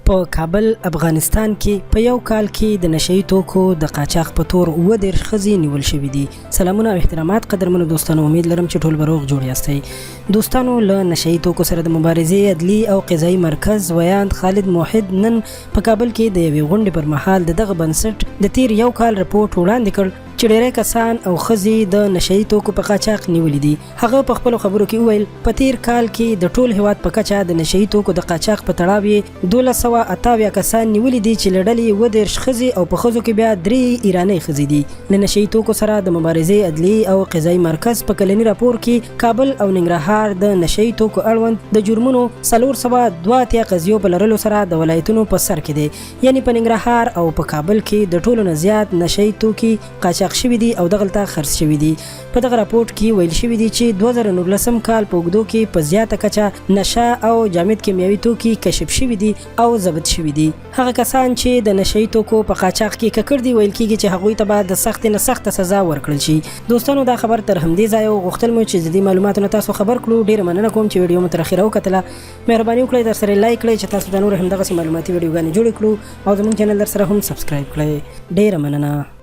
په کابل افغانستان کې په یو کال کې د نشئی توکو د قاچاق په تور 19 ښځې نیول شوې دي. سلامونه او احترامات قدرمنو دوستانو، امید لرم چې ټول به روغ جوړ یاستئ. دوستانو، له نشئی توکو سره د مبارزې عدلي او قضایي مرکز ویاند خالد موحد نن په کابل کې د یوې غونډې پر مهال د دغه بنسټ د تیر یو کال رپورټ وړاندې کړ چې ډېری کسان او ښځې د نشئی توکو په قاچاق نیولي دي. هغه په خپلو خبرو کې وویل په تیر کال کې د ټول هیواد په کچه د نشئی توکو د قاچاق په تړاو یې 1288 کسان نیولي دي چې له ډلې 19 ښځې او په ښځو کې بیا 3 ایرانۍ ښځې دي. د نشئی توکو سره د مبارزې عدلي او قضایي مرکز په کلني راپور کې کابل او ننګرهار د نشئی توکو اړوند د جرمونو 482 قضیو په لرلو سره د ولایتونو په سر کې دي. یعنی په ننګرهار او په کابل کې د ټولو نه زیات نشئی توکي قاچاق شوي دي او دغلته خرڅ شوي دي. په دغه راپورټ کې ویل شوي دي چې 2019 کال په اوږدو کې په زیاته کچه نشه او جامد کیمیاوي توکي کشف شوي دي او ضبط شوي دي. هغه کسان چې د نشئی توکو په قاچاق کې ککړ دي ویل کېږي چې هغوی ته به د سخت نه سخته سزا ورکړل شي. دوستانو، دا خبر تر همدې ځایه غوښتل مو چې د دې معلوماتو نه تاسو خبر کړو. ډېره مننه کوم چې ویډیو مو تر اخره وکتله. مهرباني وکړئ در سره لایک کړئ چې تاسو د نور همدغسې معلوماتي ویډیوګانې جوړې کړو او زموږ چینل در سره هم سبسکرایب کړئ. ډېره مننه.